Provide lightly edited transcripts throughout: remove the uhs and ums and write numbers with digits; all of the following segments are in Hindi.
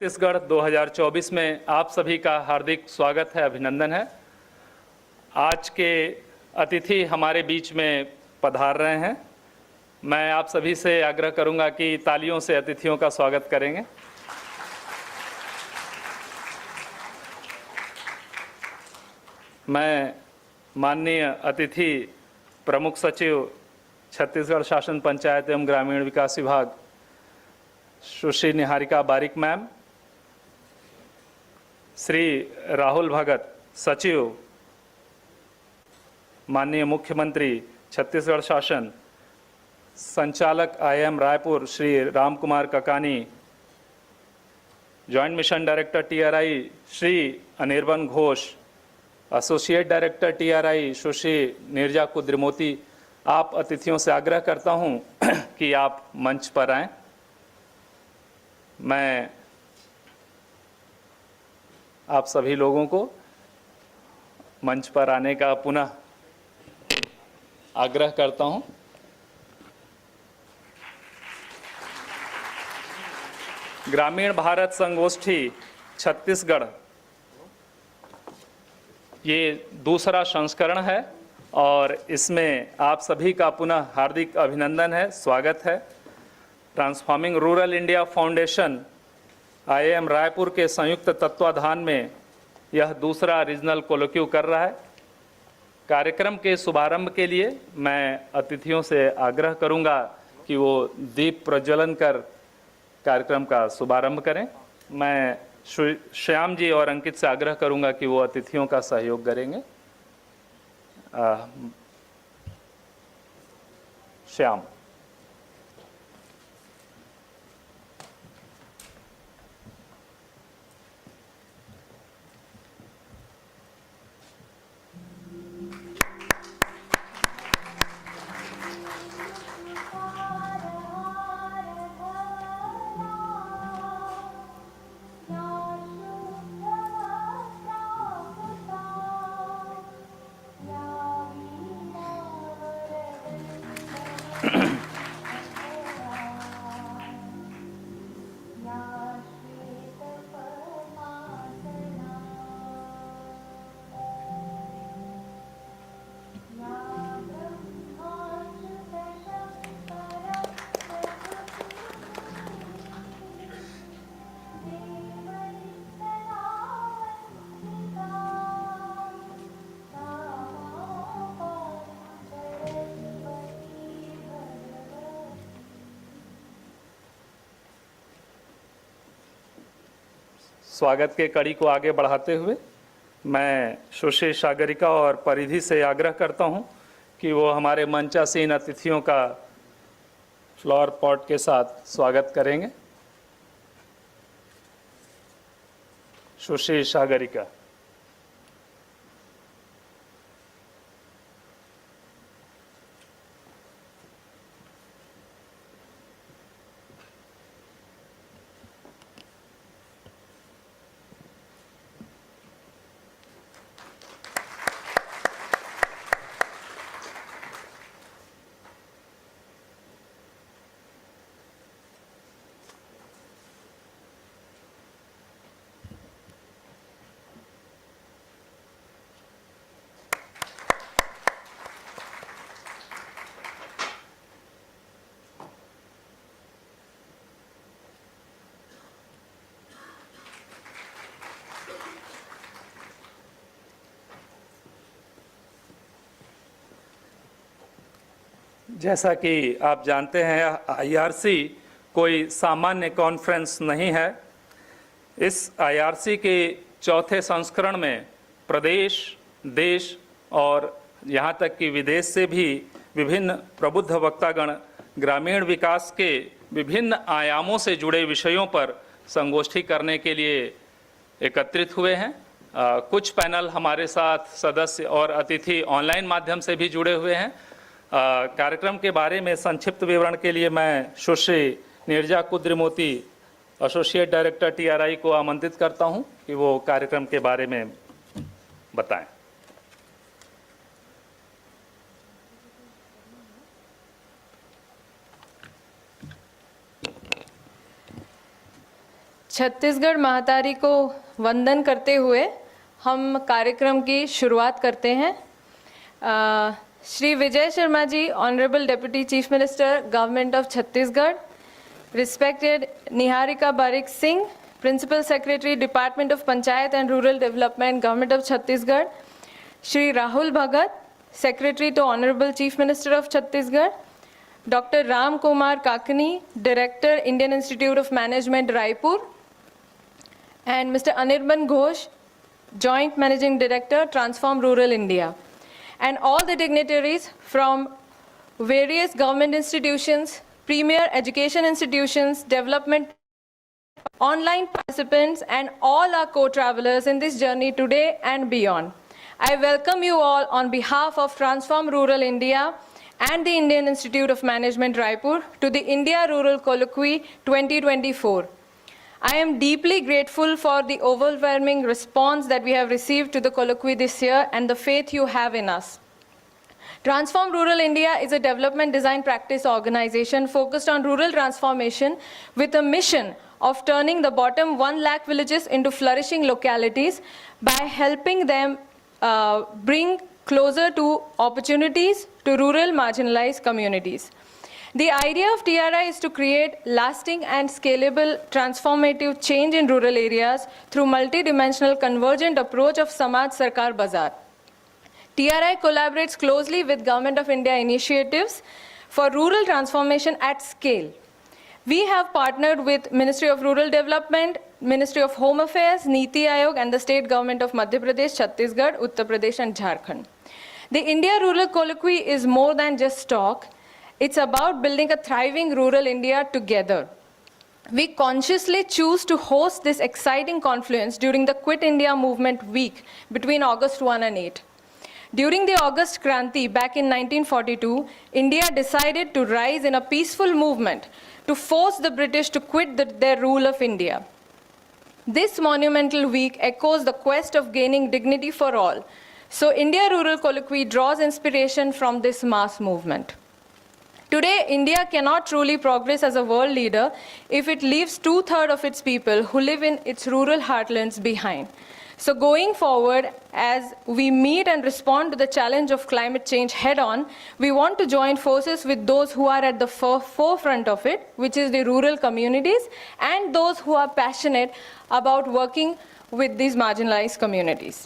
छत्तीसगढ़ 2024 में आप सभी का हार्दिक स्वागत है, अभिनंदन है। आज के अतिथि हमारे बीच में पधार रहे हैं। मैं आप सभी से आग्रह करूंगा कि तालियों से अतिथियों का स्वागत करेंगे। मैं माननीय अतिथि प्रमुख सचिव छत्तीसगढ़ शासन पंचायत एवं ग्रामीण विकास विभाग सुश्री निहारिका बारिक मैम, श्री राहुल भगत सचिव माननीय मुख्यमंत्री छत्तीसगढ़ शासन, संचालक IIM Raipur Shri Ram Kumar Kakani, joint mission director TRI Shri Anirban Ghosh, associate director TRI Sushri Neerja Kudramoti. आप अतिथियों से आग्रह करता हूं कि आप मंच पर आएं। मैं आप सभी लोगों को मंच पर आने का पुनः आग्रह करता हूं। ग्रामीण भारत संगोष्ठी छत्तीसगढ़ ये दूसरा संस्करण है और इसमें आप सभी का पुनः हार्दिक अभिनंदन है, स्वागत है। Transforming rural India foundation IIM Raipur के संयुक्त तत्वाधान में यह दूसरा रीजनल कोलोक्यू कर रहा है। कार्यक्रम के शुभारंभ के लिए मैं अतिथियों से आग्रह करूंगा कि वो दीप प्रज्वलन कर कार्यक्रम का शुभारंभ करें। मैं श्याम जी और अंकित से आग्रह करूंगा कि वो अतिथियों का सहयोग करेंगे। श्याम। स्वागत के कड़ी को आगे बढ़ाते हुए मैं सुश्री सागरिका और परिधि से आग्रह करता हूं कि वो हमारे मंचासीन अतिथियों का फ्लावर पॉट के साथ स्वागत करेंगे। सुश्री सागरिका। जैसा कि आप जानते हैं, IRC कोई सामान्य कॉन्फ्रेंस नहीं है। इस IRC के चौथे संस्करण में प्रदेश, देश और यहाँ तक कि विदेश से भी विभिन्न प्रबुद्ध वक्तागण ग्रामीण विकास के विभिन्न आयामों से जुड़े विषयों पर संगोष्ठी करने के लिए एकत्रित हुए हैं। कुछ पैनल हमारे साथ सदस्य और अतिथि ऑनलाइन माध्यम से भी जुड़े हुए हैं। कार्यक्रम के बारे में संक्षिप्त विवरण के लिए मैं सुश्री नीरजा कुद्रमोती, एसोसिएट डायरेक्टर TRI को आमंत्रित करता हूं कि वो कार्यक्रम के बारे में बताएं। छत्तीसगढ़ महातारी को वंदन करते हुए हम कार्यक्रम की शुरुआत करते हैं। Shri Vijay Sharma ji, honourable deputy chief minister, government of Chhattisgarh, respected Niharika Barik Singh, principal secretary, department of panchayat and rural development, government of Chhattisgarh, Shri Rahul Bhagat, secretary to Honorable Chief Minister of Chhattisgarh, Dr. Ram Kumar Kakani, Director, Indian Institute of Management, Raipur, and Mr. Anirban Ghosh, Joint Managing Director, Transform Rural India, and all the dignitaries from various government institutions, premier education institutions, development, online participants, and all our co-travelers in this journey today and beyond. I welcome you all on behalf of Transform Rural India and the Indian Institute of Management, Raipur, to the India Rural Colloquy 2024. I am deeply grateful for the overwhelming response that we have received to the colloquy this year and the faith you have in us. Transform Rural India is a development design practice organization focused on rural transformation with a mission of turning the bottom 1 lakh villages into flourishing localities by helping them bring closer to opportunities to rural marginalized communities. The idea of TRI is to create lasting and scalable transformative change in rural areas through multidimensional convergent approach of Samaj Sarkar Bazaar. TRI collaborates closely with Government of India initiatives for rural transformation at scale. We have partnered with Ministry of Rural Development, Ministry of Home Affairs, Niti Aayog, and the state government of Madhya Pradesh, Chhattisgarh, Uttar Pradesh, and Jharkhand. The India Rural Colloquy is more than just talk. It's about building a thriving rural India together. We consciously choose to host this exciting confluence during the Quit India Movement week between August 1 and 8. During the August Kranti back in 1942, India decided to rise in a peaceful movement to force the British to quit their rule of India. This monumental week echoes the quest of gaining dignity for all. So India Rural Colloquy draws inspiration from this mass movement. Today, India cannot truly progress as a world leader if it leaves 2/3 of its people who live in its rural heartlands behind. So going forward, as we meet and respond to the challenge of climate change head-on, we want to join forces with those who are at the forefront of it, which is the rural communities, and those who are passionate about working with these marginalized communities.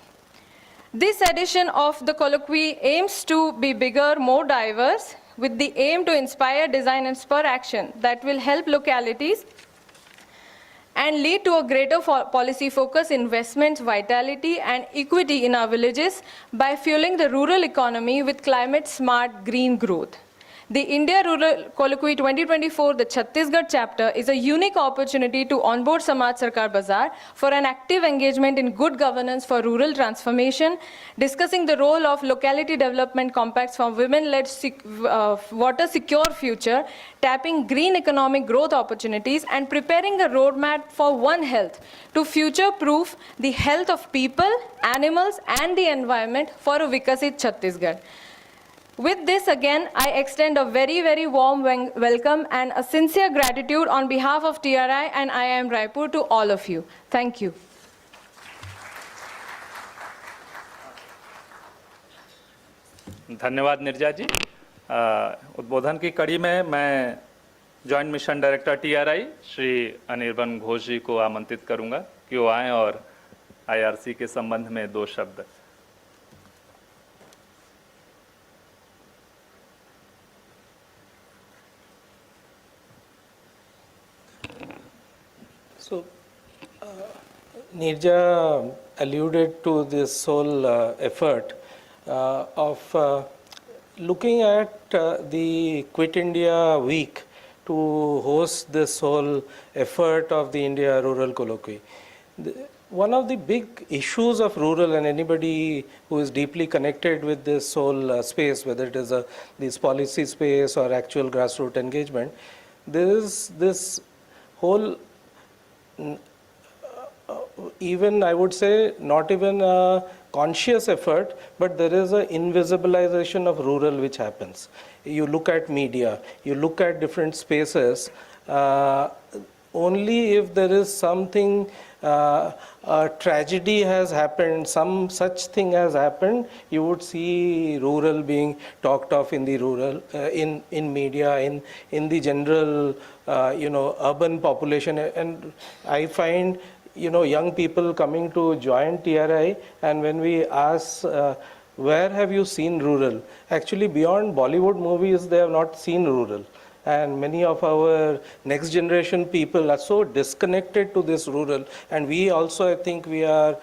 This edition of the colloquy aims to be bigger, more diverse, with the aim to inspire, design, and spur action that will help localities and lead to a greater policy focus, investments, vitality, and equity in our villages by fueling the rural economy with climate-smart green growth. The India Rural Colloquy 2024, the Chhattisgarh chapter, is a unique opportunity to onboard Samaj Sarkar Bazaar for an active engagement in good governance for rural transformation, discussing the role of locality development compacts for women-led water-secure future, tapping green economic growth opportunities, and preparing a roadmap for One Health to future-proof the health of people, animals, and the environment for a Vikasit Chhattisgarh. With this, again, I extend a very, very warm welcome and a sincere gratitude on behalf of TRI and IIM Raipur to all of you. Thank you. धन्यवाद निर्जा जी। उद्बोधन की कड़ी में मैं joint mission director TRI Shri Anirban Ghosh ji को आमंत्रित करूंगा कि वो आएँ और IRC के संबंध में 2 शब्द। So, Nirja alluded to this whole effort of looking at the Quit India week to host this whole effort of the India Rural Colloquy. One of the big issues of rural, and anybody who is deeply connected with this whole space, whether it is this policy space or actual grassroots engagement, there is this whole even I would say not even a conscious effort, but there is an invisibilization of rural which happens. You look at media, you look at different spaces, only if there is something, a tragedy has happened, some such thing has happened, you would see rural being talked of in the rural, in media, in the general, urban population. And I find, young people coming to join TRI, and when we ask, where have you seen rural? Actually, beyond Bollywood movies, they have not seen rural. And many of our next generation people are so disconnected to this rural. And we also, I think, we are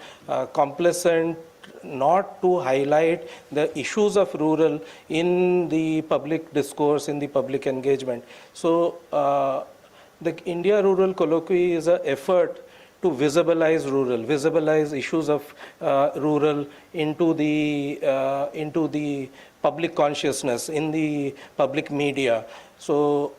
complacent not to highlight the issues of rural in the public discourse, in the public engagement. So the India Rural Colloquy is an effort to visualize issues of rural into the public consciousness, in the public media. So,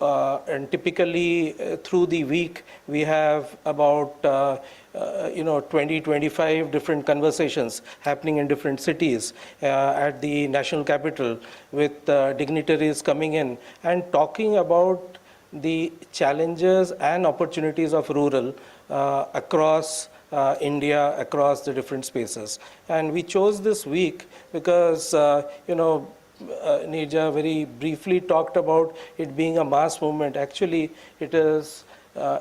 and typically through the week, we have about 20-25 different conversations happening in different cities at the national capital, with dignitaries coming in and talking about the challenges and opportunities of rural across India, across the different spaces. And we chose this week because, Neerja very briefly talked about it being a mass movement. Actually, it is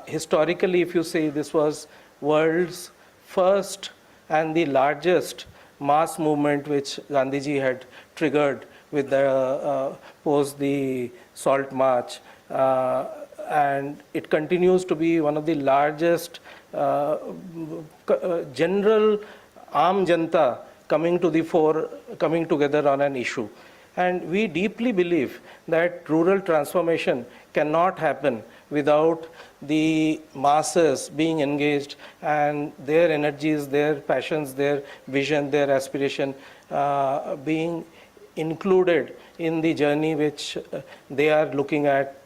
historically, if you say, this was world's first and the largest mass movement which Gandhiji had triggered with the post the Salt March. And it continues to be one of the largest general Aam Janta coming to the fore, coming together on an issue. And we deeply believe that rural transformation cannot happen without the masses being engaged and their energies, their passions, their vision, their aspiration being included in the journey which they are looking at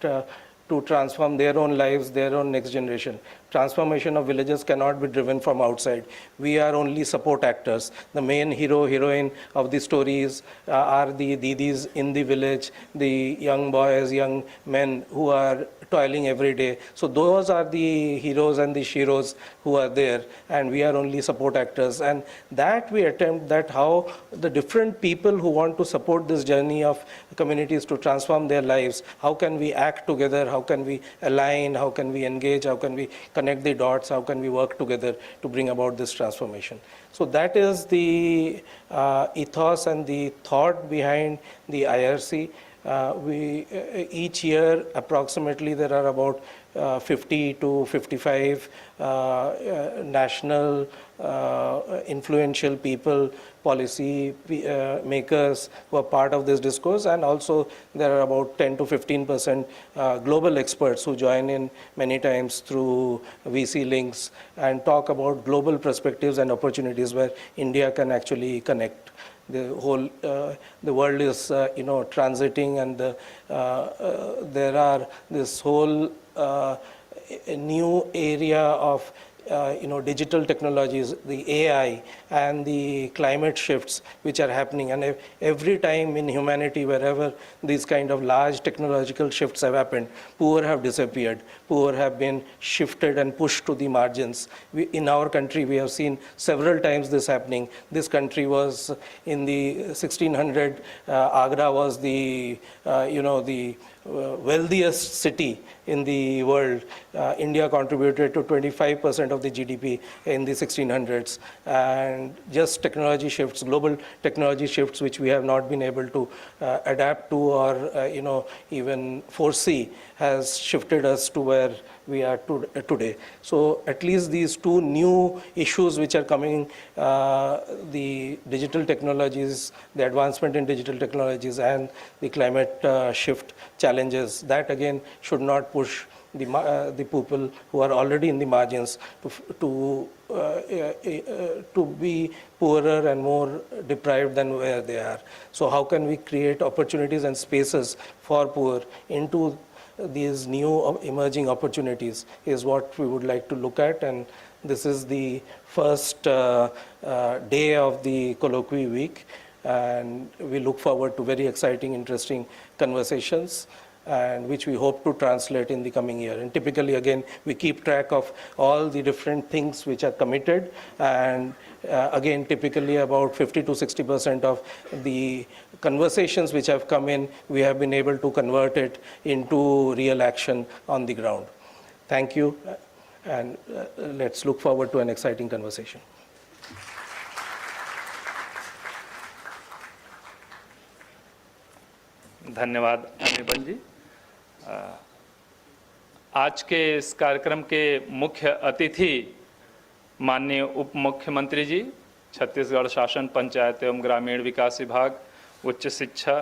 to transform their own lives, their own next generation. Transformation of villages cannot be driven from outside. We are only support actors. The main hero, heroine of the stories are the didis in the village, the young boys, young men who are toiling every day. So those are the heroes and the sheroes who are there, and we are only support actors. And that we attempt, that how the different people who want to support this journey of communities to transform their lives, how can we act together, how can we align, how can we engage, how can we connect the dots, how can we work together to bring about this transformation. So that is the ethos and the thought behind the IRC. Each year, approximately, there are about 50 to 55 national influential people, policy makers who are part of this discourse, and also there are about 10 to 15% global experts who join in many times through VC links and talk about global perspectives and opportunities where India can actually connect. The whole the world is transiting, and there are this whole new area of digital technologies, the AI and the climate shifts which are happening. And every time in humanity, wherever these kind of large technological shifts have happened, poor have disappeared, poor have been shifted and pushed to the margins. In our country, we have seen several times this happening. This country was in the 1600, Agra was the, the wealthiest city in the world. India contributed to 25% of the GDP in the 1600s. And just technology shifts, global technology shifts, which we have not been able to adapt to or even foresee, has shifted us to where we are today. So at least these two new issues which are coming, the digital technologies, the advancement in digital technologies, and the climate shift challenges, that again should not push the people who are already in the margins to be poorer and more deprived than where they are. So how can we create opportunities and spaces for poor into these new emerging opportunities is what we would like to look at. And this is the first day of the colloquy week, and we look forward to very exciting, interesting conversations. and which we hope to translate in the coming year. And typically, again, we keep track of all the different things which are committed, and again, typically about 50 to 60% of the conversations which have come in, we have been able to convert it into real action on the ground. Thank you, and let's look forward to an exciting conversation. धन्यवाद अनिर्बन जी। आज के इस कार्यक्रम के मुख्य अतिथि माननीय उप मुख्यमंत्री जी, छत्तीसगढ़ शासन पंचायत एवं ग्रामीण विकास विभाग, उच्च शिक्षा,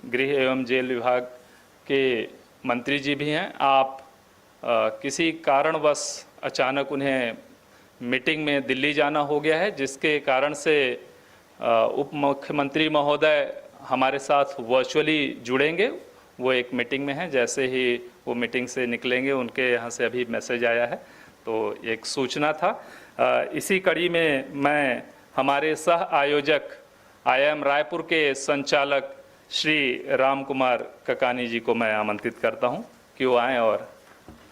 गृह एवं जेल विभाग के मंत्री जी भी हैं। आप किसी कारणवश अचानक उन्हें मीटिंग में दिल्ली जाना हो गया है, जिसके कारण से उप मुख्यमंत्री महोदय हमारे साथ वर्चुअली जुड़ेंगे। वो एक मीटिंग में हैं, जैसे ही वो मीटिंग से निकलेंगे उनके यहाँ से अभी मैसेज आया है, तो एक सूचना था। इसी कड़ी में मैं हमारे सह आयोजक IIM रायपुर के संचालक श्री राम कुमार ककानी जी को मैं आमंत्रित करता हूँ कि वो आएँ और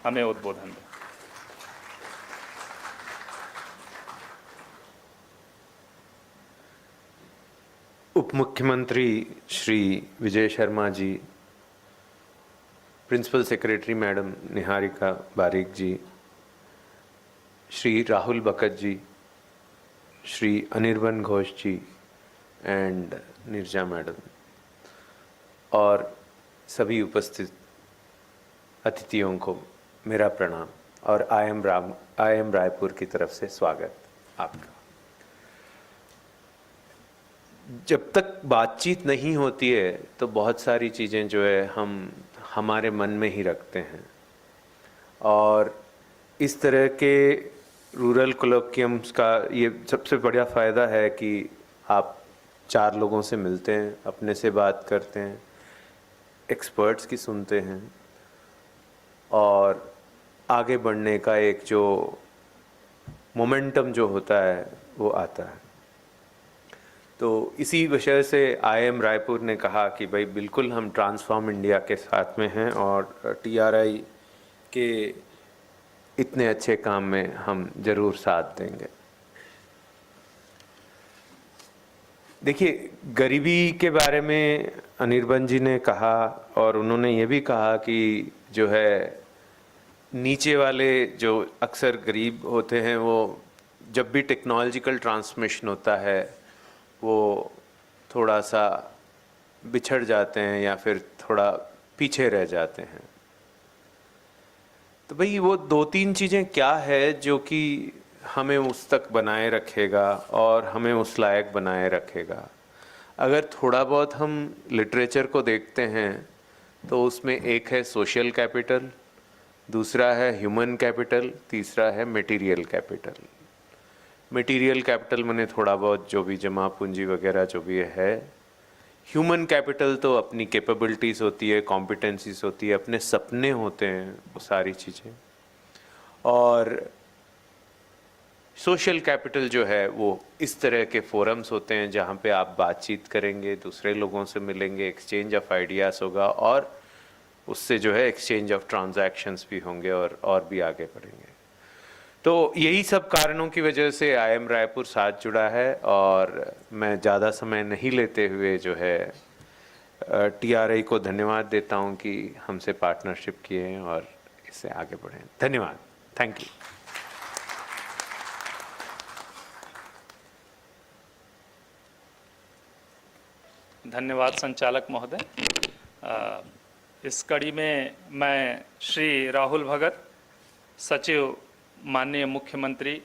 हमें उद्बोधन दें। उप मुख्यमंत्री Shri Vijay Sharma ji, principal secretary madam Niharika Barik ji, Shri Rahul Bhagat ji, Shri Anirban Ghosh ji and Neerja madam, और सभी उपस्थित अतिथियों को मेरा प्रणाम और IIM रायपुर की तरफ से स्वागत आपका। जब तक बातचीत नहीं होती है तो बहुत सारी चीज़ें जो है हम हमारे मन में ही रखते हैं, और इस तरह के रूरल कोलोक्वियम्स का ये सबसे बड़ा फ़ायदा है कि आप 4 लोगों से मिलते हैं, अपने से बात करते हैं, एक्सपर्ट्स की सुनते हैं, और आगे बढ़ने का एक जो मोमेंटम जो होता है वो आता है। तो इसी विषय से IIM रायपुर ने कहा कि भाई बिल्कुल हम ट्रांसफॉर्म इंडिया के साथ में हैं और TRI के इतने अच्छे काम में हम ज़रूर साथ देंगे। देखिए, गरीबी के बारे में अनिर्बन जी ने कहा, और उन्होंने ये भी कहा कि जो है नीचे वाले जो अक्सर गरीब होते हैं वो जब भी टेक्नोलॉजिकल ट्रांसमिशन होता है वो थोड़ा सा बिछड़ जाते हैं या फिर थोड़ा पीछे रह जाते हैं। तो भाई वो 2-3 चीज़ें क्या है जो कि हमें उस तक बनाए रखेगा और हमें उस लायक बनाए रखेगा। अगर थोड़ा बहुत हम लिटरेचर को देखते हैं तो उसमें एक है सोशल कैपिटल, दूसरा है ह्यूमन कैपिटल, तीसरा है मटेरियल कैपिटल। मटेरियल कैपिटल माने थोड़ा बहुत जो भी जमा पूंजी वगैरह जो भी है। ह्यूमन कैपिटल तो अपनी कैपेबिलिटीज़ होती है, कॉम्पिटेंसीज होती है, अपने सपने होते हैं, वो सारी चीज़ें। और सोशल कैपिटल जो है वो इस तरह के फोरम्स होते हैं जहाँ पे आप बातचीत करेंगे, दूसरे लोगों से मिलेंगे, एक्सचेंज ऑफ आइडियाज़ होगा, और उससे जो है एक्सचेंज ऑफ ट्रांजैक्शंस भी होंगे और भी आगे बढ़ेंगे। तो यही सब कारणों की वजह से IIM रायपुर साथ जुड़ा है, और मैं ज़्यादा समय नहीं लेते हुए जो है TRI को धन्यवाद देता हूं कि हमसे पार्टनरशिप किए हैं और इससे आगे बढ़े। धन्यवाद। Thank you. धन्यवाद संचालक महोदय। इस कड़ी में मैं श्री राहुल भगत, सचिव माननीय मुख्यमंत्री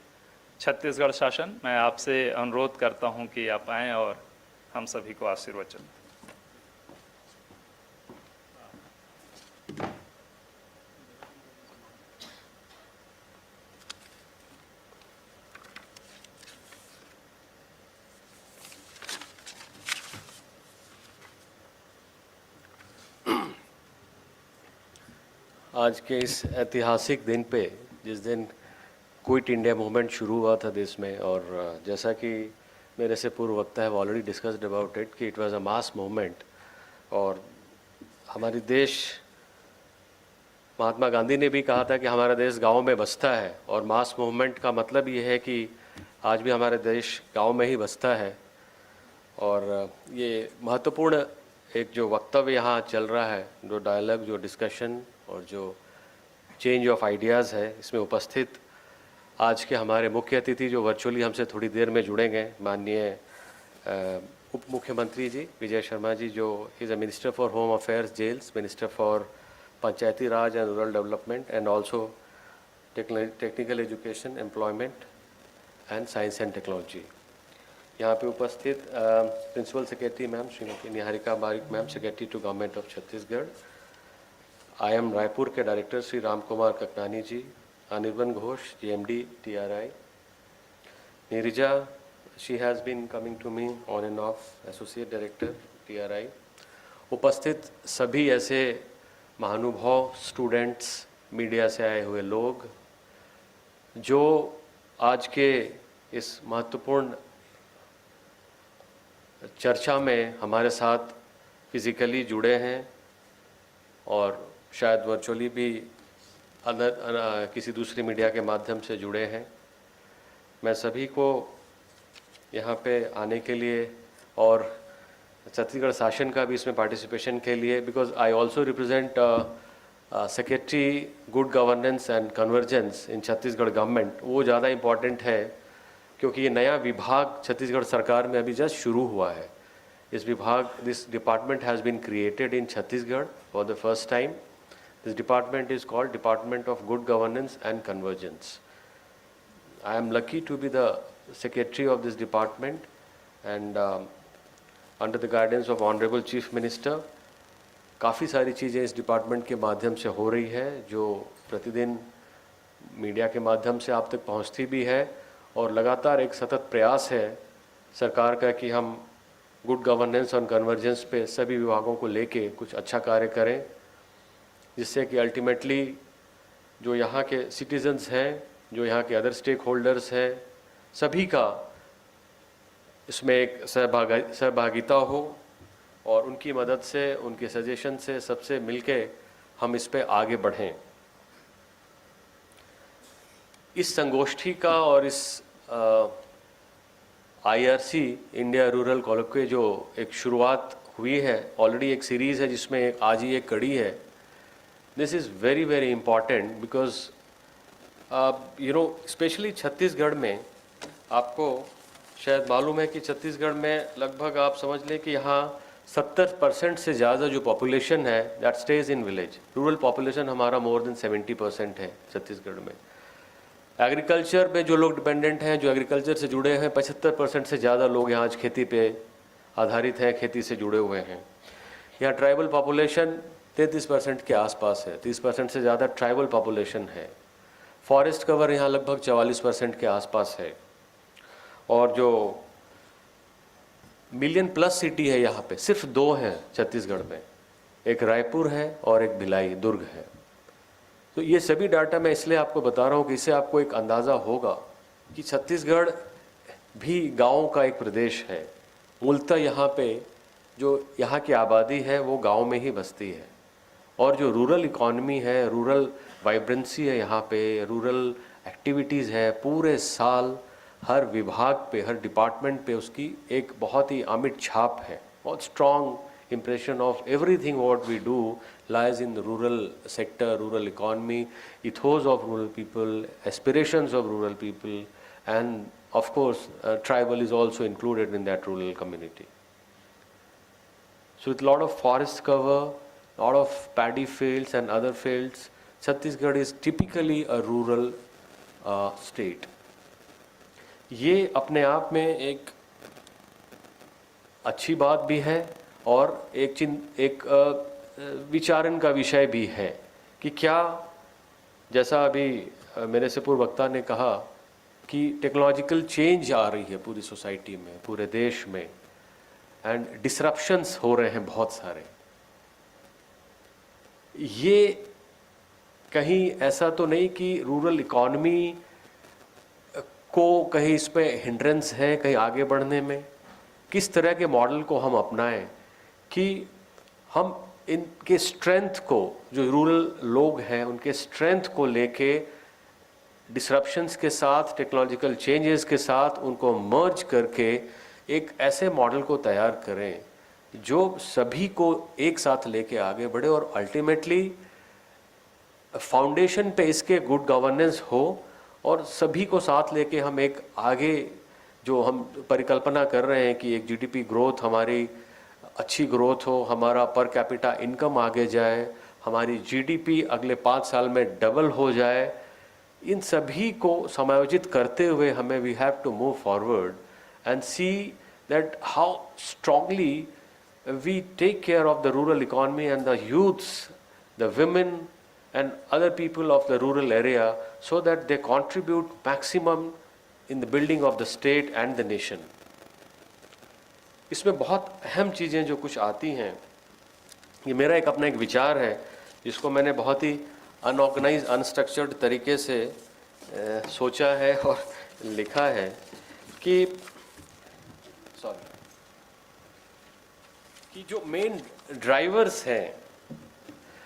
छत्तीसगढ़ शासन, मैं आपसे अनुरोध करता हूं कि आप आएं और हम सभी को आशीर्वचन दें। आज के इस ऐतिहासिक दिन पे, जिस दिन क्विट इंडिया मूवमेंट शुरू हुआ था देश में, और जैसा कि मेरे से पूर्व वक्ता है ऑलरेडी डिस्कस्ड अबाउट इट कि it was a mass movement, और हमारी देश महात्मा गांधी ने भी कहा था कि हमारा देश गाँव में बसता है, और मास मूवमेंट का मतलब ये है कि आज भी हमारा देश गाँव में ही बसता है। और ये महत्वपूर्ण एक जो वक्तव्य यहाँ चल रहा है, जो डायलॉग, जो डिस्कशन और जो चेंज ऑफ आइडियाज़ है, इसमें उपस्थित आज के हमारे मुख्य अतिथि जो वर्चुअली हमसे थोड़ी देर में जुड़ेंगे, माननीय उप मुख्यमंत्री जी विजय शर्मा जी, जो is a minister for home affairs, jails, minister for Panchayati Raj and rural development and also technical education, employment and science and technology. यहाँ पे उपस्थित principal secretary ma'am Shrimati Niharika Barik ma'am, secretary to government of Chhattisgarh, IIM Raipur के director Shri Ram Kumar Kakani ji, Anirban Ghosh GMD TRI, Neerja, she has been coming to me on and off, associate director TRI, उपस्थित सभी ऐसे महानुभाव, स्टूडेंट्स, मीडिया से आए हुए लोग जो आज के इस महत्वपूर्ण चर्चा में हमारे साथ फिज़िकली जुड़े हैं और शायद वर्चुअली भी किसी दूसरी मीडिया के माध्यम से जुड़े हैं। मैं सभी को यहाँ पे आने के लिए और छत्तीसगढ़ शासन का भी इसमें पार्टिसिपेशन के लिए, because I also represent secretary good governance and convergence in Chhattisgarh government, वो ज़्यादा इम्पॉर्टेंट है क्योंकि ये नया विभाग छत्तीसगढ़ सरकार में अभी जस्ट शुरू हुआ है। इस विभाग, this department has been created in Chhattisgarh for the first time. This department is called department of good governance and convergence. I am lucky to be the secretary of this department, and under the guidance of honorable chief minister काफ़ी सारी चीज़ें इस डिपार्टमेंट के माध्यम से हो रही है जो प्रतिदिन मीडिया के माध्यम से आप तक पहुंचती भी है, और लगातार एक सतत प्रयास है सरकार का कि हम गुड गवर्नेंस और कन्वर्जेंस पे सभी विभागों को लेके कुछ अच्छा कार्य करें, जिससे कि अल्टीमेटली जो यहाँ के सिटीजन्स हैं, जो यहाँ के अदर स्टेक होल्डर्स हैं, सभी का इसमें एक सहभागिता हो और उनकी मदद से, उनके सजेशन से सबसे मिलके हम इस पे आगे बढ़ें। इस संगोष्ठी का और इस IRC इंडिया रूरल कोलोक्वे जो एक शुरुआत हुई है, ऑलरेडी एक सीरीज़ है जिसमें एक आज ही एक कड़ी है। This is very very important because you know specially Chhattisgarh में आपको शायद मालूम है कि छत्तीसगढ़ में लगभग आप समझ लें कि यहाँ 70% से ज़्यादा जो पॉपुलेशन है that stage in village. Rural population हमारा मोर देन 70% है छत्तीसगढ़ में। एग्रीकल्चर पे जो लोग डिपेंडेंट हैं, जो एग्रीकल्चर से जुड़े हैं, 75% से ज़्यादा लोग यहाँ आज खेती पे आधारित हैं, खेती से जुड़े हुए हैं। यहाँ ट्राइबल पॉपुलेशन 33% के आसपास है, 30% से ज़्यादा ट्राइबल पॉपुलेशन है। फॉरेस्ट कवर यहाँ लगभग 44% के आसपास है, और जो मिलियन प्लस सिटी है यहाँ पे सिर्फ 2 हैं छत्तीसगढ़ में, एक रायपुर है और एक भिलाई दुर्ग है। तो ये सभी डाटा मैं इसलिए आपको बता रहा हूँ कि इससे आपको एक अंदाज़ा होगा कि छत्तीसगढ़ भी गाँव का एक प्रदेश है। मूलतः यहाँ पे जो यहाँ की आबादी है वो गाँव में ही बसती है, और जो रूरल इकॉनमी है, रूरल वाइब्रेंसी है, यहाँ पे रूरल एक्टिविटीज़ है, पूरे साल हर विभाग पे, हर डिपार्टमेंट पे उसकी एक बहुत ही अमिट छाप है। बहुत strong impression of everything what we do lies in the rural sector, rural economy, ethos of rural people, aspirations of rural people, and of course tribal is also included in that rural community. So with a lot of forest cover, lot of paddy fields and other fields, Chhattisgarh is typically a rural state. ये अपने आप में एक अच्छी बात भी है और एक विचारण का विषय भी है कि क्या, जैसा अभी मेरे से पूर्व वक्ता ने कहा कि टेक्नोलॉजिकल चेंज आ रही है पूरी सोसाइटी में, पूरे देश में, एंड डिसरप्शंस हो रहे हैं बहुत सारे। ये कहीं ऐसा तो नहीं कि रूरल इकॉनमी को कहीं इस पे हिंड्रेंस है कहीं आगे बढ़ने में? किस तरह के मॉडल को हम अपनाएं कि हम इनके स्ट्रेंथ को, जो रूरल लोग हैं उनके स्ट्रेंथ को लेके डिसरप्शंस के साथ, टेक्नोलॉजिकल चेंजेस के साथ उनको मर्ज करके एक ऐसे मॉडल को तैयार करें जो सभी को एक साथ लेके आगे बढ़े और अल्टीमेटली फाउंडेशन पे इसके गुड गवर्नेंस हो और सभी को साथ लेके हम एक आगे जो हम परिकल्पना कर रहे हैं कि एक जीडीपी ग्रोथ हमारी अच्छी ग्रोथ हो, हमारा पर कैपिटा इनकम आगे जाए, हमारी जीडीपी अगले 5 साल में डबल हो जाए, इन सभी को समायोजित करते हुए हमें we have to move forward and see that how strongly we take care of the rural economy and the youths, the women and other people of the rural area so that they contribute maximum in the building of the state and the nation. इसमें बहुत अहम चीज़ें जो कुछ आती हैं, ये मेरा एक अपना एक विचार है जिसको मैंने बहुत ही अनऑर्गेनाइज अनस्ट्रक्चर्ड तरीके से सोचा है और लिखा है कि जो मेन ड्राइवर्स हैं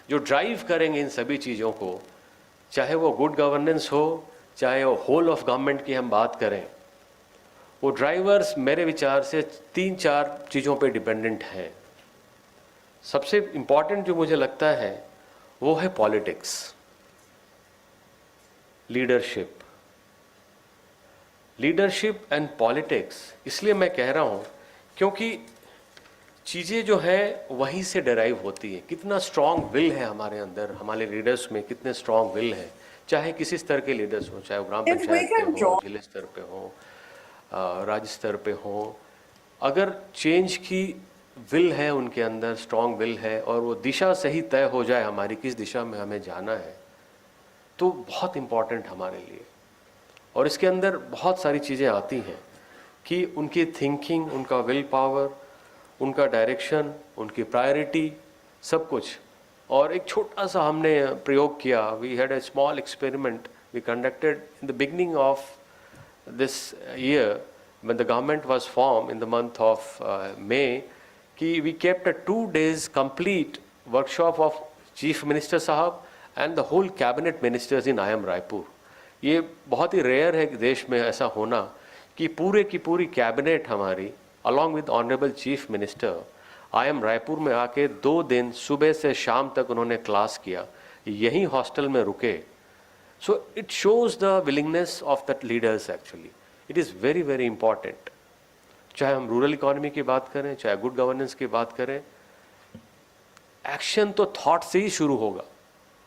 जो ड्राइव करेंगे इन सभी चीज़ों को, चाहे वो गुड गवर्नेंस हो, चाहे वो होल ऑफ गवर्नमेंट की हम बात करें, वो ड्राइवर्स मेरे विचार से 3-4 चीज़ों पे डिपेंडेंट हैं। सबसे इम्पॉर्टेंट जो मुझे लगता है वो है पॉलिटिक्स, लीडरशिप एंड पॉलिटिक्स। इसलिए मैं कह रहा हूँ क्योंकि चीज़ें जो है वहीं से डेराइव होती है। कितना स्ट्रॉन्ग विल है हमारे अंदर, हमारे लीडर्स में कितने स्ट्रॉन्ग विल है, चाहे किसी स्तर के लीडर्स हो, चाहे वो ग्राम पंचायत पे हो, जिले स्तर पे हो, राज्य स्तर पे हो, अगर चेंज की विल है उनके अंदर, स्ट्रॉन्ग विल है और वो दिशा सही तय हो जाए हमारी किस दिशा में हमें जाना है, तो बहुत इम्पॉर्टेंट हमारे लिए। और इसके अंदर बहुत सारी चीज़ें आती हैं कि उनकी थिंकिंग, उनका विल पावर, उनका डायरेक्शन, उनकी प्रायोरिटी, सब कुछ। और एक छोटा सा हमने प्रयोग किया, we had a small experiment we conducted in the beginning of this year when the government was formed in the month of May, कि we kept a 2 days complete workshop of Chief Minister साहब and the whole cabinet ministers in IIM Raipur. ये बहुत ही रेयर है देश में ऐसा होना कि पूरे की पूरी कैबिनेट हमारी along with Honorable Chief Minister IIM Raipur में आके 2 दिन सुबह से शाम तक उन्होंने क्लास किया, यहीं हॉस्टल में रुके। So it shows the willingness of that leaders actually. It is very very important. चाहे हम रूरल इकोनॉमी की बात करें, चाहे गुड गवर्नेंस की बात करें, एक्शन तो थॉट से ही शुरू होगा।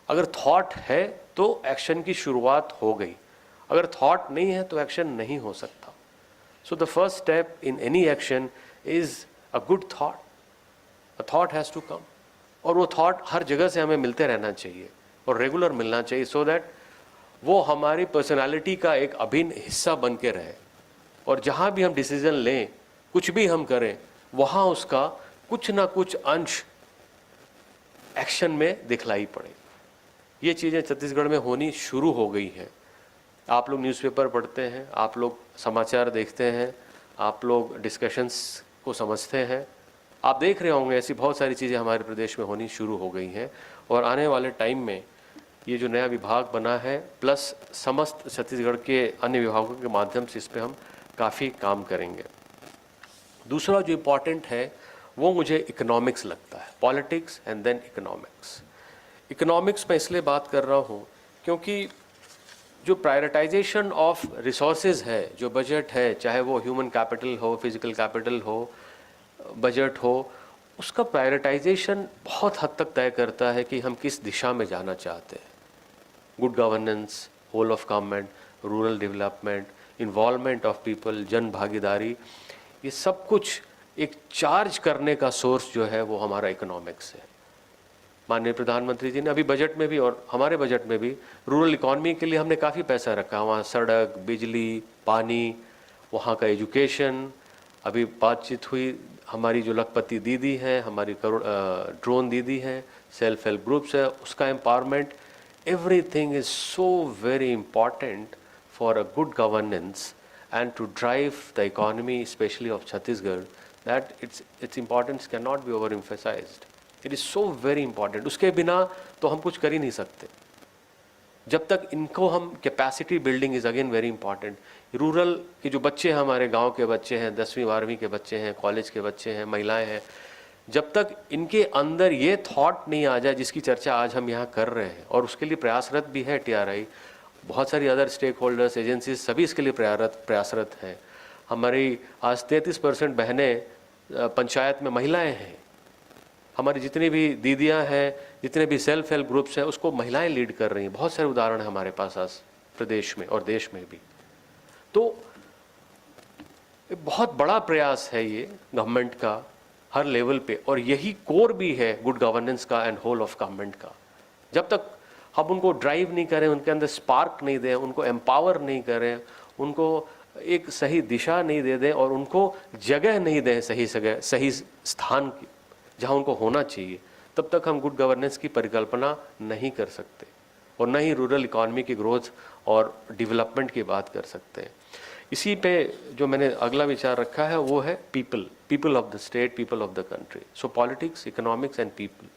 अगर थॉट है तो एक्शन की शुरुआत हो गई, अगर थॉट नहीं है तो एक्शन नहीं हो सकता। So the first step in any action is a good thought. A thought has to come. और वो थॉट हर जगह से हमें मिलते रहना चाहिए और रेगुलर मिलना चाहिए so that वो हमारी पर्सनालिटी का एक अभिन्न हिस्सा बन के रहे और जहाँ भी हम डिसीजन लें, कुछ भी हम करें, वहाँ उसका कुछ ना कुछ अंश एक्शन में दिखलाई पड़े। ये चीज़ें छत्तीसगढ़ में होनी शुरू हो गई हैं। आप लोग न्यूज़पेपर पढ़ते हैं, आप लोग समाचार देखते हैं, आप लोग डिस्कशंस को समझते हैं, आप देख रहे होंगे ऐसी बहुत सारी चीज़ें हमारे प्रदेश में होनी शुरू हो गई हैं। और आने वाले टाइम में ये जो नया विभाग बना है प्लस समस्त छत्तीसगढ़ के अन्य विभागों के माध्यम से इस पर हम काफ़ी काम करेंगे। दूसरा जो इम्पॉर्टेंट है वो मुझे इकोनॉमिक्स लगता है, politics and then economics. Economics में इसलिए बात कर रहा हूँ क्योंकि जो प्रायोरिटाइजेशन ऑफ रिसोर्सेज है, जो बजट है, चाहे वो ह्यूमन कैपिटल हो, फिजिकल कैपिटल हो, बजट हो, उसका प्रायोरिटाइजेशन बहुत हद तक तय करता है कि हम किस दिशा में जाना चाहते हैं। Good governance, whole of government, rural development, involvement of people, जन भागीदारी, ये सब कुछ एक चार्ज करने का सोर्स जो है वो हमारा इकोनॉमिक्स है। माननीय प्रधानमंत्री जी ने अभी बजट में भी और हमारे बजट में भी रूरल इकॉनमी के लिए हमने काफ़ी पैसा रखा, वहाँ सड़क, बिजली, पानी, वहाँ का एजुकेशन। अभी बातचीत हुई, हमारी जो लखपति दीदी हैं, हमारी ड्रोन दीदी हैं, सेल्फ हेल्प ग्रुप्स है, उसका empowerment, everything is so very important for a good governance and to drive the economy especially of Chhattisgarh, that its importance cannot be overemphasized. It is so very important. उसके बिना तो हम कुछ कर ही नहीं सकते। जब तक इनको हम capacity building is again very important. Rural के जो बच्चे हैं, हमारे गांव के बच्चे हैं, 10वीं 12वीं के बच्चे हैं, कॉलेज के बच्चे हैं, महिलाएं हैं, जब तक इनके अंदर ये थॉट नहीं आ जाए जिसकी चर्चा आज हम यहाँ कर रहे हैं, और उसके लिए प्रयासरत भी है TRI, बहुत सारी अदर स्टेक होल्डर्स, एजेंसीज सभी इसके लिए प्रयासरत हैं। हमारी आज 33% बहनें पंचायत में महिलाएं हैं। हमारी जितनी भी दीदियां हैं, जितने भी सेल्फ हेल्प ग्रुप्स हैं, उसको महिलाएं लीड कर रही हैं। बहुत सारे उदाहरण हैं हमारे पास आज प्रदेश में और देश में भी। तो बहुत बड़ा प्रयास है ये गवर्नमेंट का हर लेवल पे, और यही कोर भी है गुड गवर्नेंस का एंड होल ऑफ गवर्नमेंट का। जब तक हम उनको ड्राइव नहीं करें, उनके अंदर स्पार्क नहीं दें, उनको एम्पावर नहीं करें, उनको एक सही दिशा नहीं दे दें और उनको जगह नहीं दें सही स्थान की जहाँ उनको होना चाहिए, तब तक हम गुड गवर्नेंस की परिकल्पना नहीं कर सकते और न ही रूरल इकॉनमी की ग्रोथ और डेवलपमेंट की बात कर सकते हैं। इसी पे जो मैंने अगला विचार रखा है वो है people of the state, people of the country. So politics, economics and people.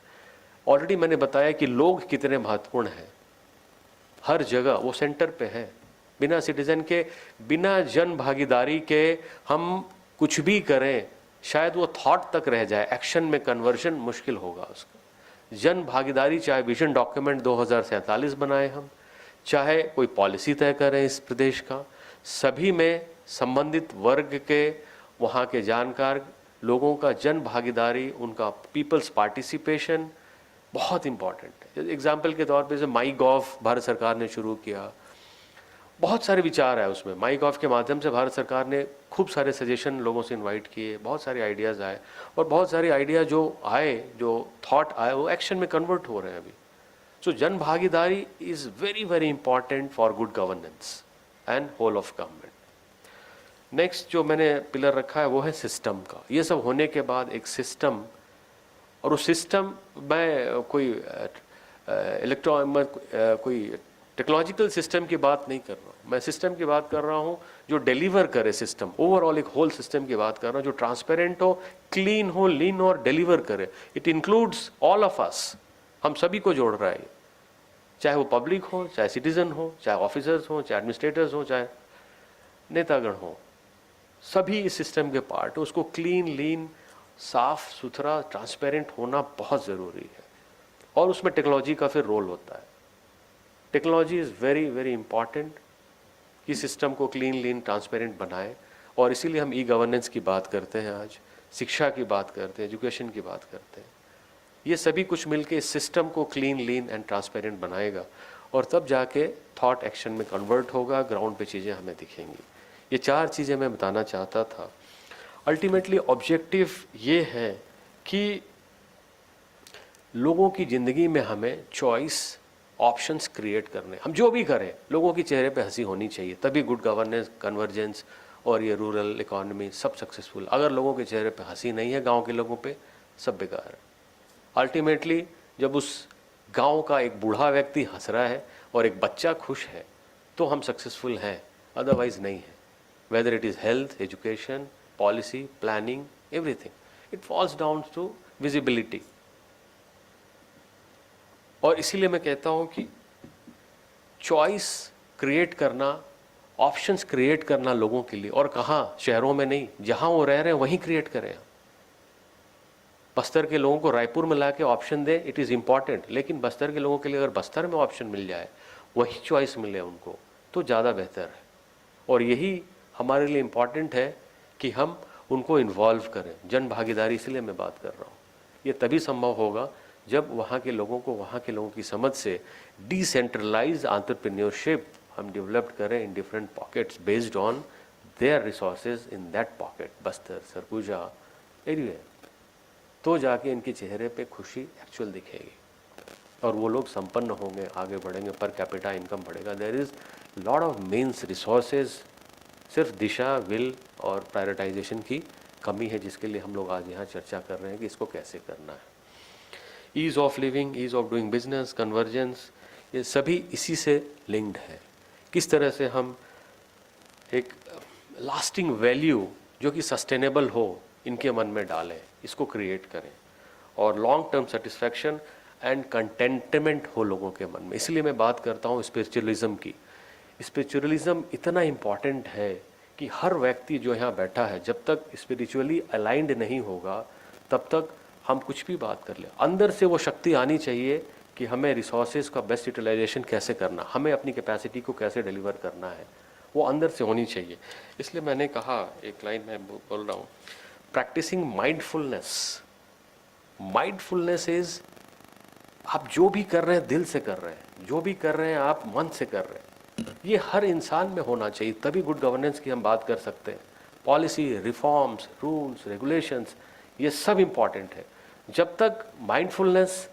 Already मैंने बताया कि लोग कितने महत्वपूर्ण हैं, हर जगह वो सेंटर पे है। बिना सिटीजन के, बिना जन भागीदारी के हम कुछ भी करें, शायद वो थॉट तक रह जाए, एक्शन में कन्वर्जन मुश्किल होगा उसका। जन भागीदारी, चाहे विजन डॉक्यूमेंट 2047 बनाए हम, चाहे कोई पॉलिसी तय करें इस प्रदेश का, सभी में संबंधित वर्ग के, वहाँ के जानकार लोगों का जन भागीदारी, उनका पीपल्स पार्टिसिपेशन बहुत इम्पॉर्टेंट है। एग्जाम्पल के तौर पे जैसे माई गॉव भारत सरकार ने शुरू किया, बहुत सारे विचार है उसमें। माई गॉव के माध्यम से भारत सरकार ने खूब सारे सजेशन लोगों से इनवाइट किए, बहुत सारे आइडियाज़ आए, और बहुत सारे आइडिया जो आए, जो थॉट आए, वो एक्शन में कन्वर्ट हो रहे हैं अभी। सो जन भागीदारी is very very important for good governance and whole of government. Next जो मैंने पिलर रखा है वो है सिस्टम का। ये सब होने के बाद एक सिस्टम, और उस सिस्टम में कोई कोई टेक्नोलॉजिकल सिस्टम की बात नहीं कर रहा हूँ, मैं सिस्टम की बात कर रहा हूँ जो डिलीवर करे सिस्टम, ओवरऑल एक होल सिस्टम की बात कर रहा हूँ जो ट्रांसपेरेंट हो, क्लीन हो, लीन हो और डिलीवर करे। It includes all of us, हम सभी को जोड़ रहा है, चाहे वो पब्लिक हो, चाहे सिटीजन हो, चाहे ऑफिसर्स हो, चाहे एडमिनिस्ट्रेटर्स हो, चाहे नेतागण हो, सभी इस सिस्टम के पार्ट। उसको क्लीन, लीन, साफ सुथरा, ट्रांसपेरेंट होना बहुत ज़रूरी है, और उसमें टेक्नोलॉजी का फिर रोल होता है। Technology is very very important कि सिस्टम को क्लीन, लीन, ट्रांसपेरेंट बनाए, और इसीलिए हम गवर्नेंस की बात करते हैं, आज शिक्षा की बात करते हैं, एजुकेशन की बात करते हैं। ये सभी कुछ मिलके इस सिस्टम को क्लीन, लीन एंड ट्रांसपेरेंट बनाएगा, और तब जाके थॉट एक्शन में कन्वर्ट होगा, ग्राउंड पे चीज़ें हमें दिखेंगी। ये 4 चीज़ें मैं बताना चाहता था। अल्टीमेटली ऑब्जेक्टिव ये है कि लोगों की ज़िंदगी में हमें चॉइस, ऑप्शंस क्रिएट करने, हम जो भी करें लोगों के चेहरे पे हंसी होनी चाहिए, तभी गुड गवर्नेंस, कन्वर्जेंस और ये रूरल इकॉनमी सब सक्सेसफुल। अगर लोगों के चेहरे पे हंसी नहीं है, गांव के लोगों पे, सब बेकार है। अल्टीमेटली जब उस गांव का एक बूढ़ा व्यक्ति हंस रहा है और एक बच्चा खुश है, तो हम सक्सेसफुल हैं, अदरवाइज नहीं है। Whether it is health, education, policy, planning, everything, it falls down to visibility. और इसीलिए मैं कहता हूं कि चॉइस क्रिएट करना, ऑप्शंस क्रिएट करना लोगों के लिए, और कहाँ, शहरों में नहीं, जहां वो रह रहे हैं वहीं क्रिएट करें। बस्तर के लोगों को रायपुर में ला के ऑप्शन दें, इट इज़ इम्पॉर्टेंट, लेकिन बस्तर के लोगों के लिए अगर बस्तर में ऑप्शन मिल जाए, वही चॉइस मिले उनको, तो ज़्यादा बेहतर है। और यही हमारे लिए इम्पॉर्टेंट है कि हम उनको इन्वॉल्व करें, जन भागीदारी, इसलिए मैं बात कर रहा हूँ। ये तभी संभव होगा जब वहाँ के लोगों को, वहाँ के लोगों की समझ से डिसेंट्रलाइज एंटरप्रेन्योरशिप हम डेवलप करें in different pockets based on their resources in that pocket, Bastar, Surguja, area, तो जाके इनके चेहरे पे खुशी एक्चुअल दिखेगी और वो लोग संपन्न होंगे, आगे बढ़ेंगे, पर कैपिटा इनकम बढ़ेगा। There is lot of means, resources, सिर्फ दिशा, विल और प्रायोरिटाइजेशन की कमी है, जिसके लिए हम लोग आज यहाँ चर्चा कर रहे हैं कि इसको कैसे करना है। Ease of living, ease of doing business, convergence, ये सभी इसी से लिंक्ड है। किस तरह से हम एक लास्टिंग वैल्यू जो कि सस्टेनेबल हो इनके मन में डालें, इसको क्रिएट करें। और long term satisfaction and contentment हो लोगों के मन में। इसलिए मैं बात करता हूँ स्पिरिचुअलिज्म की। स्पिरिचुअलिज्म इतना इम्पॉर्टेंट है कि हर व्यक्ति जो यहाँ बैठा है जब तक स्पिरिचुअली अलाइंड नहीं होगा तब तक हम कुछ भी बात कर ले। अंदर से वो शक्ति आनी चाहिए कि हमें रिसोर्सेज का बेस्ट यूटिलाइजेशन कैसे करना, हमें अपनी कैपेसिटी को कैसे डिलीवर करना है, वो अंदर से होनी चाहिए। इसलिए मैंने कहा, एक लाइन में बोल रहा हूँ, प्रैक्टिसिंग माइंडफुलनेस। माइंडफुलनेस इज आप जो भी कर रहे हैं दिल से कर रहे हैं, जो भी कर रहे हैं आप मन से कर रहे हैं, ये हर इंसान में होना चाहिए, तभी गुड गवर्नेंस की हम बात कर सकते हैं। पॉलिसी, रिफॉर्म्स, रूल्स, रेगुलेशंस, ये सब इम्पॉर्टेंट है। जब तक mindfulness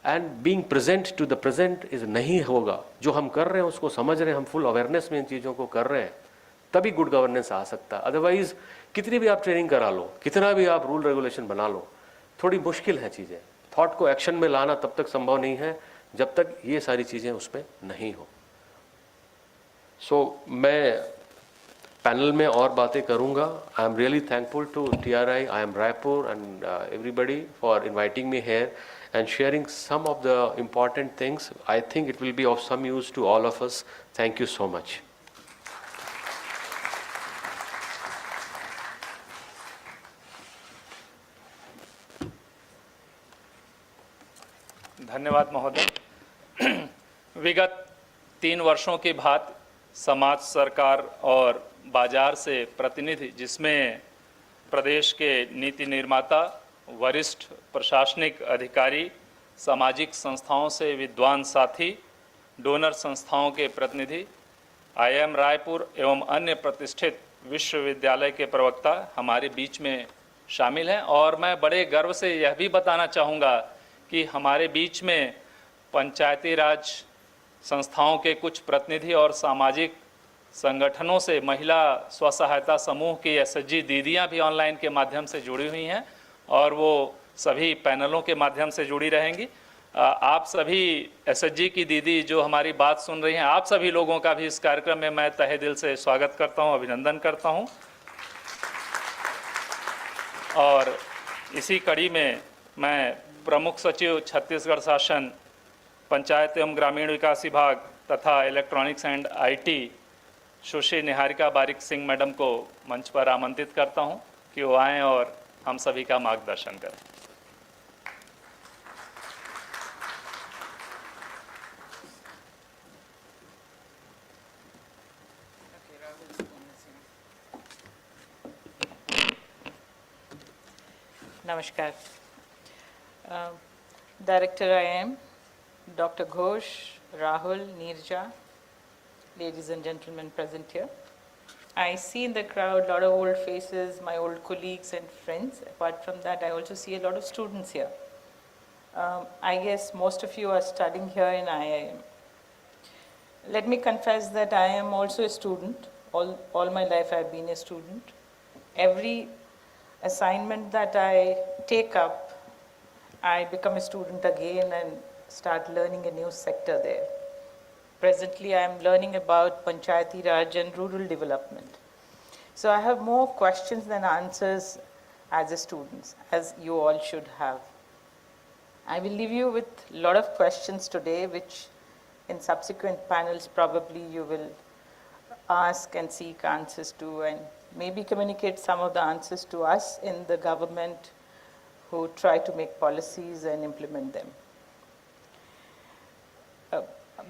and being present to the present is नहीं होगा, जो हम कर रहे हैं उसको समझ रहे हैं, हम फुल अवेयरनेस में इन चीज़ों को कर रहे हैं, तभी गुड गवर्नेंस आ सकता है। अदरवाइज कितनी भी आप ट्रेनिंग करा लो, कितना भी आप रूल रेगुलेशन बना लो, थोड़ी मुश्किल है चीज़ें। थॉट को एक्शन में लाना तब तक संभव नहीं है जब तक ये सारी चीज़ें उसमें नहीं हो। सो मैं पैनल में और बातें करूंगा। I am really thankful to TRI, IIM Raipur and everybody for inviting me here and sharing some of the important things. I think it will be of some use to all of us. Thank you so much. धन्यवाद महोदय। विगत 3 वर्षों की बात समाज, सरकार और बाजार से प्रतिनिधि, जिसमें प्रदेश के नीति निर्माता, वरिष्ठ प्रशासनिक अधिकारी, सामाजिक संस्थाओं से विद्वान साथी, डोनर संस्थाओं के प्रतिनिधि, IIM रायपुर एवं अन्य प्रतिष्ठित विश्वविद्यालय के प्रवक्ता हमारे बीच में शामिल हैं। और मैं बड़े गर्व से यह भी बताना चाहूँगा कि हमारे बीच में पंचायती राज संस्थाओं के कुछ प्रतिनिधि और सामाजिक संगठनों से महिला स्व सहायता समूह की SHG दीदियां भी ऑनलाइन के माध्यम से जुड़ी हुई हैं और वो सभी पैनलों के माध्यम से जुड़ी रहेंगी। आप सभी SHG की दीदी जो हमारी बात सुन रही हैं, आप सभी लोगों का भी इस कार्यक्रम में मैं तहे दिल से स्वागत करता हूं, अभिनंदन करता हूं। और इसी कड़ी में मैं प्रमुख सचिव छत्तीसगढ़ शासन, पंचायत एवं ग्रामीण विकास विभाग तथा electronics and IT Sushri Niharika Barik Singh madam को मंच पर आमंत्रित करता हूं कि वो आएं और हम सभी का मार्गदर्शन करें। Namaskar. Director IIM, Dr. Ghosh, Rahul, Neerja, ladies and gentlemen present here. I see in the crowd a lot of old faces, my old colleagues and friends. Apart from that, I also see a lot of students here. I guess most of you are studying here in IIM. Let me confess that I am also a student. All my life I've been a student. Every assignment that I take up, I become a student again and start learning a new sector there. Presently, I am learning about Panchayati Raj and rural development. So I have more questions than answers as a student, as you all should have. I will leave you with a lot of questions today, which in subsequent panels probably you will ask and seek answers to, and maybe communicate some of the answers to us in the government who try to make policies and implement them.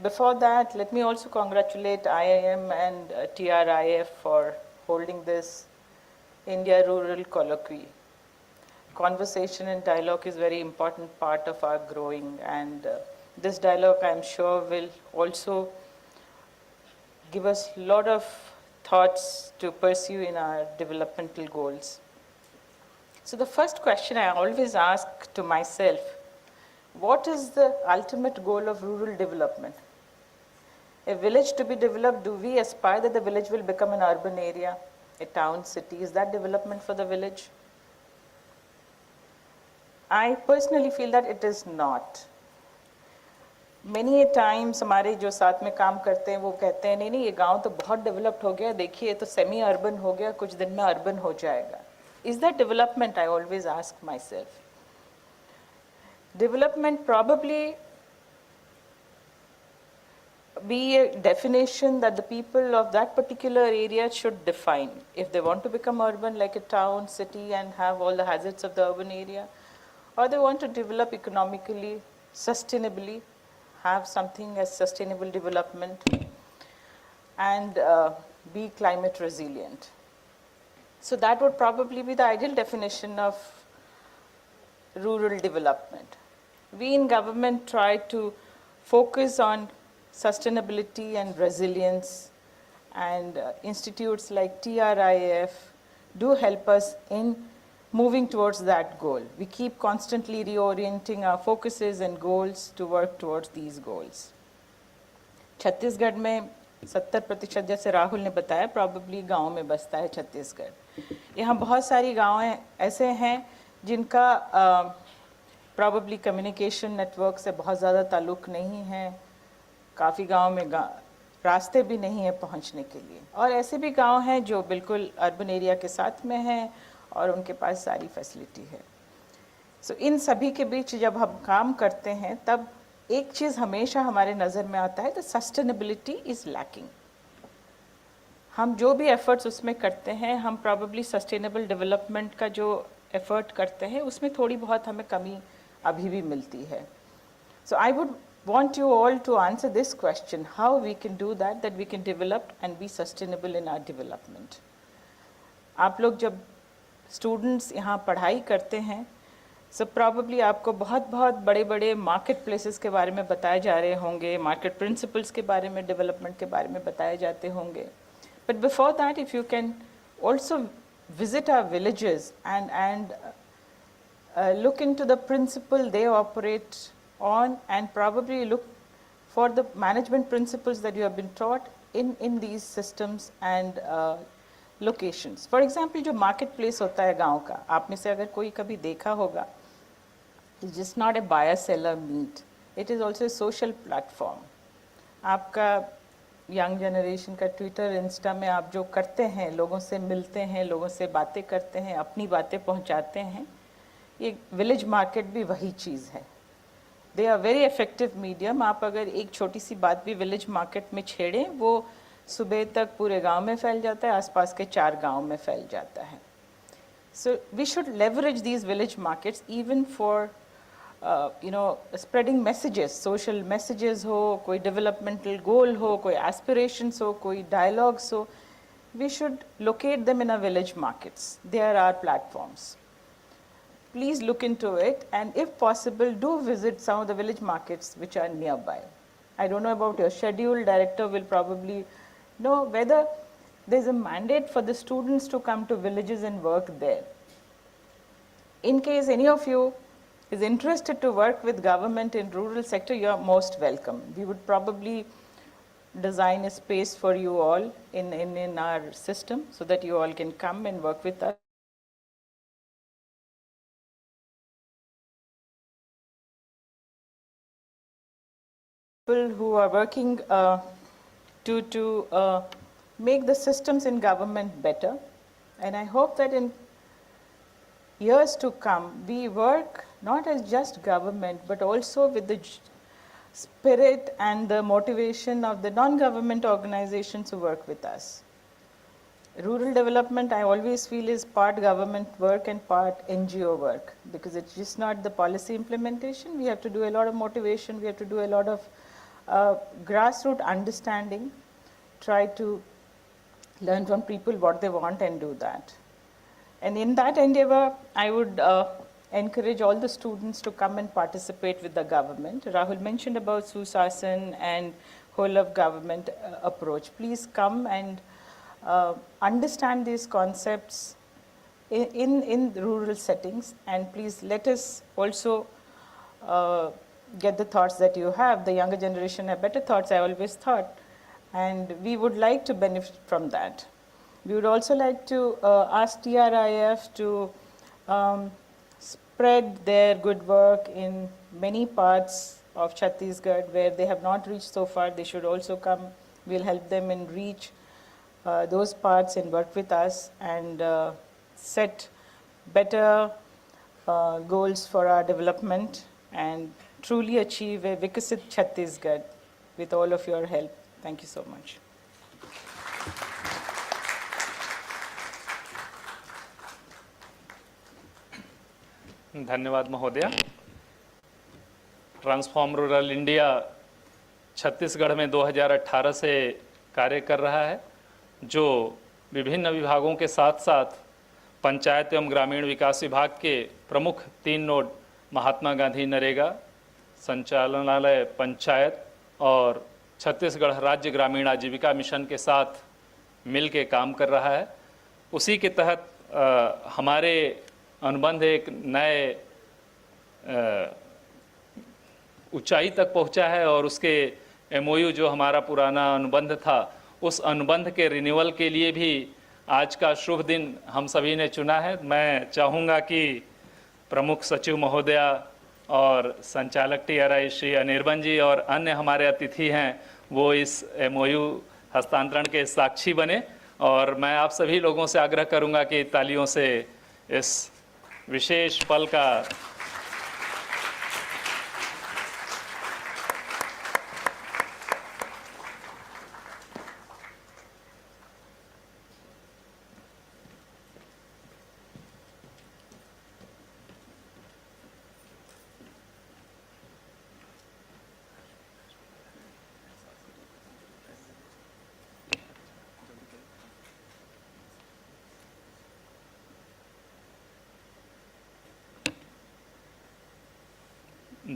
Before that, let me also congratulate IIM and TRIF for holding this India Rural Colloquy. Conversation and dialogue is a very important part of our growing, and this dialogue, I'm sure, will also give us a lot of thoughts to pursue in our developmental goals. So the first question I always ask to myself, what is the ultimate goal of rural development? A village to be developed, do we aspire that the village will become an urban area, a town, city? Is that development for the village? I personally feel that it is not. Many a times हमारे जो साथ में काम करते हैं वो कहते हैं नहीं ये गांव तो बहुत डेवलप्ड हो गया, देखिए तो सेमी अर्बन हो गया, कुछ दिन में अर्बन हो जाएगा. Is that development? I always ask myself. Development probably be a definition that the people of that particular area should define. If they want to become urban like a town, city, and have all the hazards of the urban area, or they want to develop economically, sustainably, have something as sustainable development, and be climate resilient. So that would probably be the ideal definition of rural development. We in government try to focus on sustainability and resilience, and institutes like TRIF do help us in moving towards that goal. We keep constantly reorienting our focuses and goals to work towards these goals. Chhattisgarh में 70% जैसे राहुल ने बताया प्रॉबेबली गाँव में बसता है छत्तीसगढ़. यहाँ बहुत सारी गाँव ऐसे हैं जिनका प्रॉबेबली कम्युनिकेशन नेटवर्क से बहुत ज़्यादा ताल्लुक़ नहीं है. काफ़ी गाँव में रास्ते भी नहीं है पहुँचने के लिए, और ऐसे भी गाँव हैं जो बिल्कुल अर्बन एरिया के साथ में हैं और उनके पास सारी फैसिलिटी है. सो इन सभी के बीच जब हम काम करते हैं तब एक चीज़ हमेशा हमारे नज़र में आता है, द सस्टेनेबिलिटी इज़ लैकिंग. हम जो भी एफर्ट्स उसमें करते हैं, हम प्रॉबेबली सस्टेनेबल डेवलपमेंट का जो एफर्ट करते हैं उसमें थोड़ी बहुत हमें कमी अभी भी मिलती है. So I would want you all to answer this question, how we can do that we can develop and be sustainable in our development. आप लोग जब स्टूडेंट्स यहाँ पढ़ाई करते हैं, so probably आपको बहुत बड़े बड़े मार्केट प्लेसेस के बारे में बताए जा रहे होंगे, मार्केट प्रिंसिपल्स के बारे में, डेवलपमेंट के बारे में बताए जाते होंगे. But before that if you can also visit our villages and look into the principle they operate on, and probably look for the management principles that you have been taught in these systems and locations. For example, जो market place होता है गांव का, आप में से अगर कोई कभी देखा होगा, it's just not a buyer seller meet, it is also a social platform. आपका यंग जनरेशन का ट्विटर, इंस्टा में आप जो करते हैं, लोगों से मिलते हैं, लोगों से बातें करते हैं, अपनी बातें पहुंचाते हैं, ये विलेज मार्केट भी वही चीज़ है. They are very effective medium. आप अगर एक छोटी सी बात भी विलेज मार्केट में छेड़ें, वो सुबह तक पूरे गांव में फैल जाता है, आसपास के 4 गांव में फैल जाता है. So we should leverage these village markets even for spreading messages, social messages हो, कोई डेवलपमेंटल गोल हो, कोई एस्पिरेशंस हो, कोई डायलॉग्स हो. We should locate them in a village markets. They are our platforms. Please look into it, and if possible, do visit some of the village markets which are nearby. I don't know about your schedule. Director will probably know whether there's a mandate for the students to come to villages and work there. In case any of you is interested to work with government in rural sector, you are most welcome. We would probably design a space for you all in our system so that you all can come and work with us. People who are working to make the systems in government better, and I hope that in years to come we work not as just government but also with the spirit and the motivation of the non-government organizations who work with us. Rural development, I always feel, is part government work and part NGO work, because it's just not the policy implementation. We have to do a lot of motivation, we have to do a lot of grassroots understanding, try to learn from people what they want and do that. And in that endeavor, I would encourage all the students to come and participate with the government. Rahul mentioned about Susasan and whole of government approach. Please come and understand these concepts in rural settings, and please let us also get the thoughts that you have. The younger generation have better thoughts, I always thought, and we would like to benefit from that. We would also like to ask TRIF to spread their good work in many parts of Chhattisgarh where they have not reached so far. They should also come. We'll help them in reach those parts and work with us and set better goals for our development and truly achieve a Viksit Chhattisgarh with all of your help. Thank you so much. धन्यवाद महोदया। ट्रांसफॉर्म रूरल इंडिया छत्तीसगढ़ में 2018 से कार्य कर रहा है, जो विभिन्न विभागों के साथ साथ पंचायत एवं ग्रामीण विकास विभाग के प्रमुख 3 नोड महात्मा गांधी नरेगा संचालनालय पंचायत और छत्तीसगढ़ राज्य ग्रामीण आजीविका मिशन के साथ मिल के काम कर रहा है। उसी के तहत हमारे अनुबंध एक नए ऊंचाई तक पहुंचा है और उसके एमओयू जो हमारा पुराना अनुबंध था, उस अनुबंध के रिन्यूअल के लिए भी आज का शुभ दिन हम सभी ने चुना है। मैं चाहूँगा कि प्रमुख सचिव महोदया और संचालक टीआरआई श्री अनिर्बन जी और अन्य हमारे अतिथि हैं, वो इस एमओयू हस्तांतरण के साक्षी बने, और मैं आप सभी लोगों से आग्रह करूँगा कि तालियों से इस विशेष पल का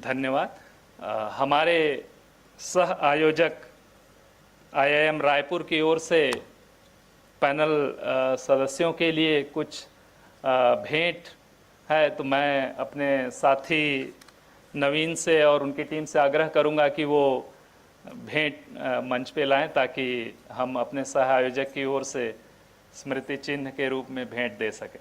धन्यवाद। हमारे सह आयोजक आईआईएम रायपुर की ओर से पैनल सदस्यों के लिए कुछ भेंट है, तो मैं अपने साथी नवीन से और उनकी टीम से आग्रह करूंगा कि वो भेंट मंच पे लाएं, ताकि हम अपने सह आयोजक की ओर से स्मृति चिन्ह के रूप में भेंट दे सकें।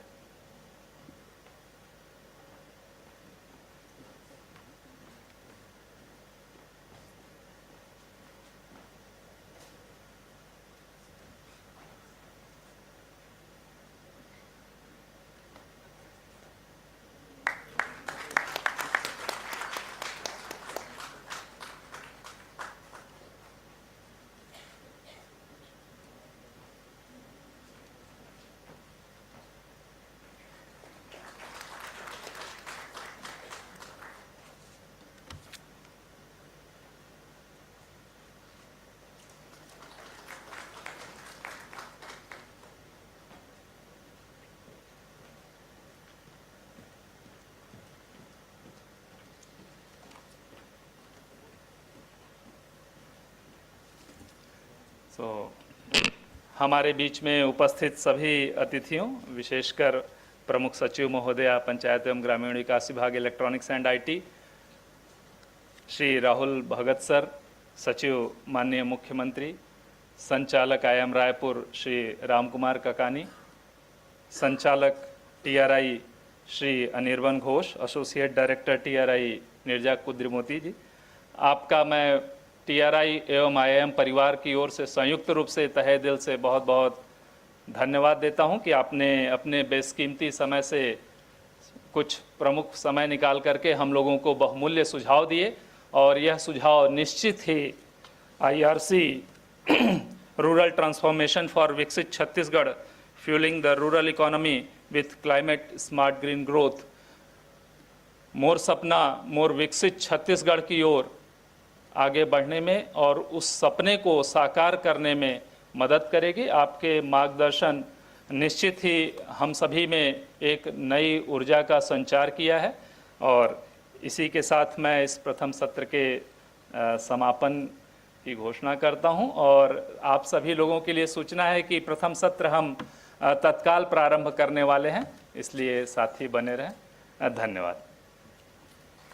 हमारे बीच में उपस्थित सभी अतिथियों, विशेषकर प्रमुख सचिव महोदया पंचायत एवं ग्रामीण विकास विभाग electronics and IT Shri Rahul Bhagat sir, सचिव माननीय मुख्यमंत्री, संचालक आईआईएम रायपुर श्री राम कुमार ककानी, संचालक TRI Shri Anirban Ghosh, associate director TRI Neerja Kudrimoti ji, आपका मैं टीआरआई एवं आईआईएम परिवार की ओर से संयुक्त रूप से तहे दिल से बहुत बहुत धन्यवाद देता हूं कि आपने अपने बेशकीमती समय से कुछ प्रमुख समय निकाल करके हम लोगों को बहुमूल्य सुझाव दिए, और यह सुझाव निश्चित ही आईआरसी रूरल ट्रांसफॉर्मेशन फॉर विकसित Chhattisgarh fuelling the rural economy with climate smart green growth, मोर सपना मोर विकसित छत्तीसगढ़ की ओर आगे बढ़ने में और उस सपने को साकार करने में मदद करेगी। आपके मार्गदर्शन निश्चित ही हम सभी में एक नई ऊर्जा का संचार किया है, और इसी के साथ मैं इस प्रथम सत्र के समापन की घोषणा करता हूं, और आप सभी लोगों के लिए सूचना है कि प्रथम सत्र हम तत्काल प्रारंभ करने वाले हैं, इसलिए साथी बने रहें। धन्यवाद।